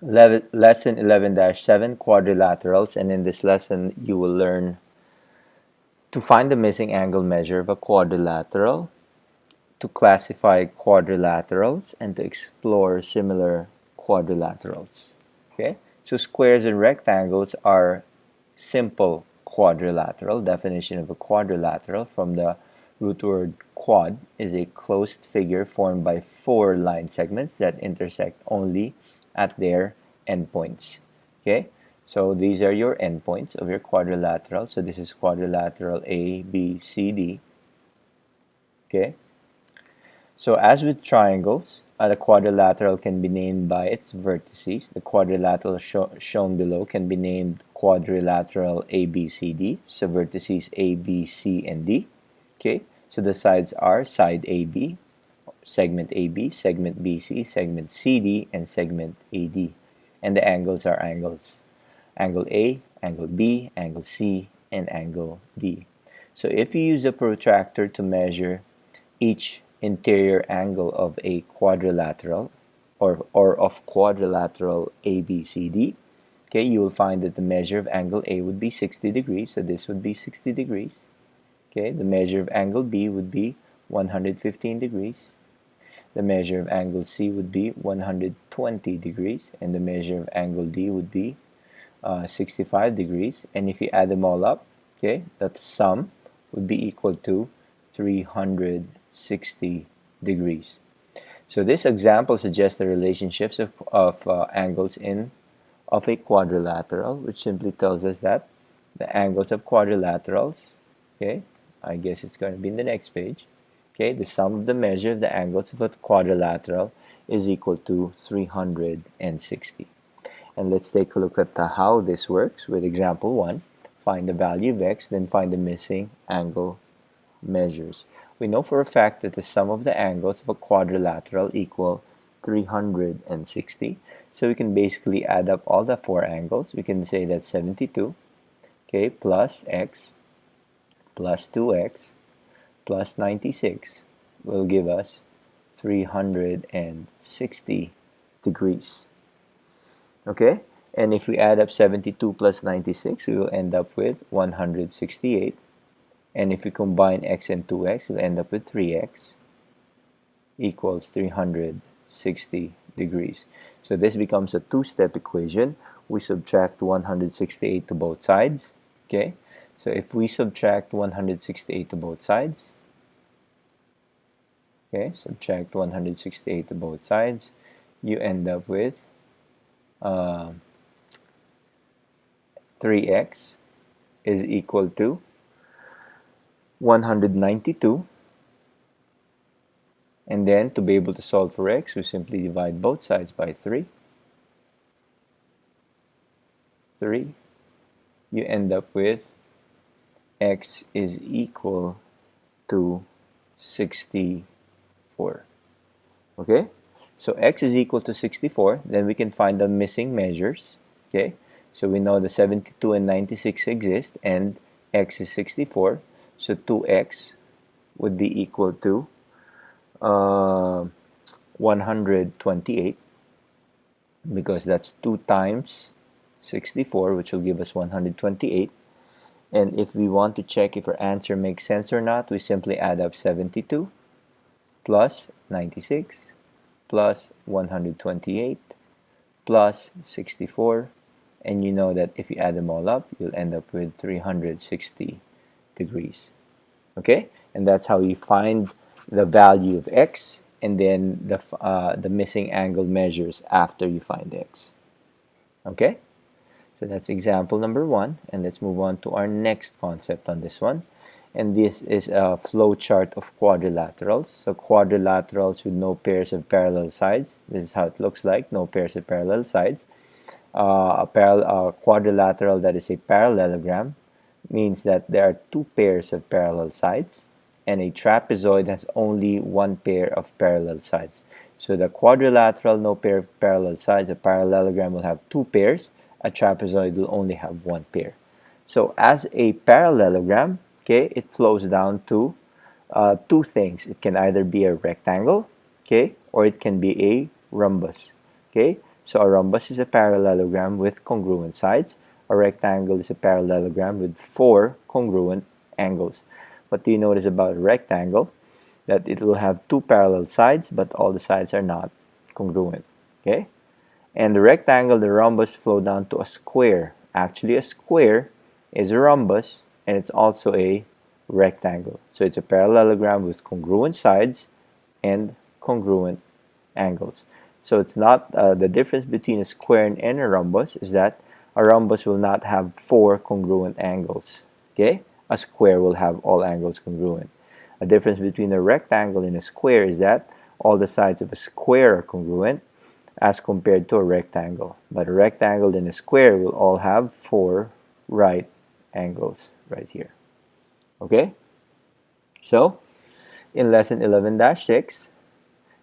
Lesson 11-7 Quadrilaterals, and in this lesson you will learn to find the missing angle measure of a quadrilateral, to classify quadrilaterals, and to explore similar quadrilaterals. Okay, so squares and rectangles are simple quadrilateral. Definition of a quadrilateral from the root word quad is a closed figure formed by four line segments that intersect only at their endpoints. Okay, so these are your endpoints of your quadrilateral. So this is quadrilateral A, B, C, D. Okay, so as with triangles, the quadrilateral can be named by its vertices. The quadrilateral shown below can be named quadrilateral ABCD. So vertices A, B, C, and D. Okay, so the sides are side AB, segment AB, segment BC, segment CD, and segment AD. And the angles are angles. Angle A, angle B, angle C, and angle D. So if you use a protractor to measure each interior angle of a quadrilateral or of quadrilateral ABCD, okay, you will find that the measure of angle A would be 60 degrees, so this would be 60 degrees. Okay, the measure of angle B would be 115 degrees. The measure of angle C would be 120 degrees, and the measure of angle D would be 65 degrees. And if you add them all up, okay, that sum would be equal to 360 degrees. So this example suggests the relationships of angles of a quadrilateral, which simply tells us that the angles of quadrilaterals, okay, I guess it's going to be in the next page, okay, the sum of the measure of the angles of a quadrilateral is equal to 360. And let's take a look at how this works with example 1. Find the value of x, then find the missing angle measures. We know for a fact that the sum of the angles of a quadrilateral equal 360. So we can basically add up all the four angles. We can say that 72, okay, plus x plus 2x plus 96 will give us 360 degrees. Okay, and if we add up 72 plus 96, we will end up with 168. And if we combine x and 2x, we'll end up with 3x equals 360 degrees. So this becomes a two-step equation. We subtract 168 to both sides. Okay, so if we subtract 168 to both sides, okay, subtract 168 to both sides, you end up with 3x is equal to 192, and then to be able to solve for x, we simply divide both sides by 3. You end up with x is equal to 64. Okay, so x is equal to 64, then we can find the missing measures. Okay, so we know the 72 and 96 exist, and x is 64. So 2x would be equal to 128, because that's 2 times 64, which will give us 128. And if we want to check if our answer makes sense or not, we simply add up 72 plus 96 plus 128 plus 64. And you know that if you add them all up, you'll end up with 360 degrees. Okay, and that's how you find the value of x, and then the missing angle measures after you find x. Okay, so that's example number 1, and let's move on to our next concept on this one. And this is a flow chart of quadrilaterals. So quadrilaterals with no pairs of parallel sides. This is how it looks like, no pairs of parallel sides. A quadrilateral that is a parallelogram means that there are 2 pairs of parallel sides, and a trapezoid has only 1 pair of parallel sides. So the quadrilateral, no pair of parallel sides, a parallelogram will have 2 pairs, a trapezoid will only have 1 pair. So as a parallelogram, okay, it flows down to 2 things. It can either be a rectangle, okay, or it can be a rhombus. Okay, So a rhombus is a parallelogram with congruent sides. A rectangle is a parallelogram with 4 congruent angles. What do you notice about a rectangle? That it will have 2 parallel sides, but all the sides are not congruent. Okay? And the rectangle, the rhombus flow down to a square. Actually, a square is a rhombus, and it's also a rectangle. So it's a parallelogram with congruent sides and congruent angles. So it's not the difference between a square and a rhombus is that a rhombus will not have 4 congruent angles. Okay? A square will have all angles congruent. A difference between a rectangle and a square is that all the sides of a square are congruent as compared to a rectangle. But a rectangle and a square will all have 4 right angles right here. Okay? So, in lesson 11-6,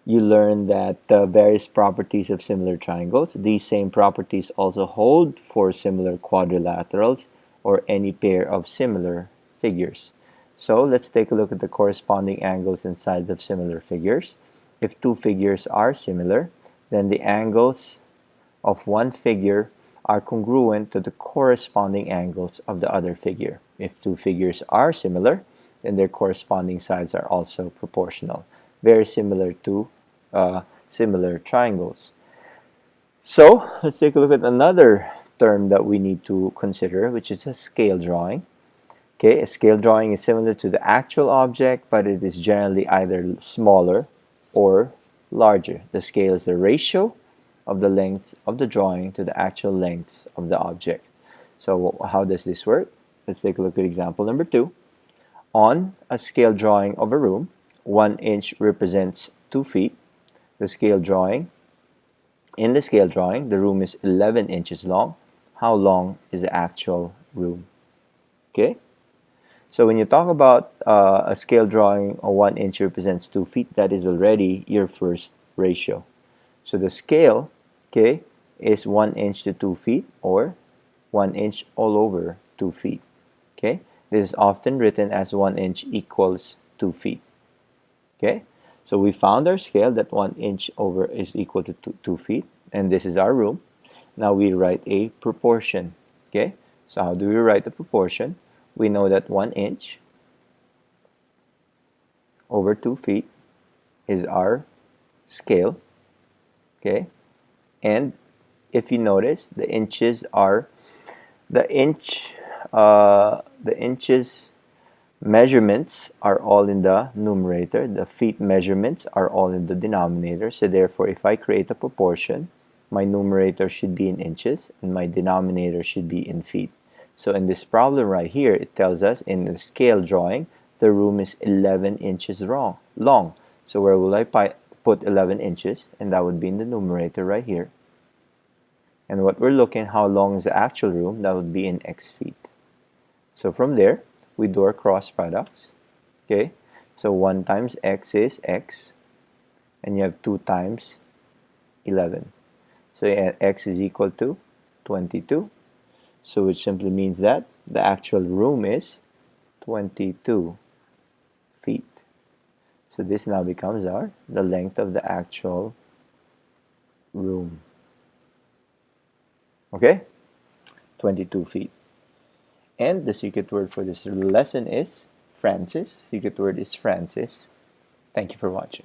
you learn that various properties of similar triangles. These same properties also hold for similar quadrilaterals or any pair of similar figures. So let's take a look at the corresponding angles and sides of similar figures. If two figures are similar, then the angles of one figure are congruent to the corresponding angles of the other figure. If two figures are similar, then their corresponding sides are also proportional, very similar to similar triangles. So let's take a look at another term that we need to consider, which is a scale drawing. Okay, a scale drawing is similar to the actual object, but it is generally either smaller or larger. The scale is the ratio of the length of the drawing to the actual lengths of the object. So how does this work? Let's take a look at example number 2. On a scale drawing of a room, 1 inch represents 2 feet. The scale drawing, in the scale drawing, the room is 11 inches long. How long is the actual room? Okay? So when you talk about a scale drawing, a 1 inch represents 2 feet, that is already your first ratio. So the scale, okay, is 1 inch to 2 feet, or 1 inch all over 2 feet. Okay, this is often written as 1 inch equals 2 feet. Okay, so we found our scale that 1 inch over is equal to 2 feet, and this is our room. Now we write a proportion. Okay, so how do we write the proportion? We know that 1 inch over 2 feet is our scale. Okay, and if you notice, the inches are the inches measurements are all in the numerator. The feet measurements are all in the denominator. So therefore, if I create a proportion, my numerator should be in inches and my denominator should be in feet. So in this problem right here, it tells us in the scale drawing, the room is 11 inches long. So where will I put 11 inches? And that would be in the numerator right here. And what we're looking, how long is the actual room? That would be in x feet. So from there, we do our cross products. Okay, so 1 times x is x, and you have 2 times 11. So x is equal to 22. So which simply means that the actual room is 22 feet. So this now becomes the length of the actual room. Okay, 22 feet. And the secret word for this lesson is Francis. Secret word is Francis. Thank you for watching.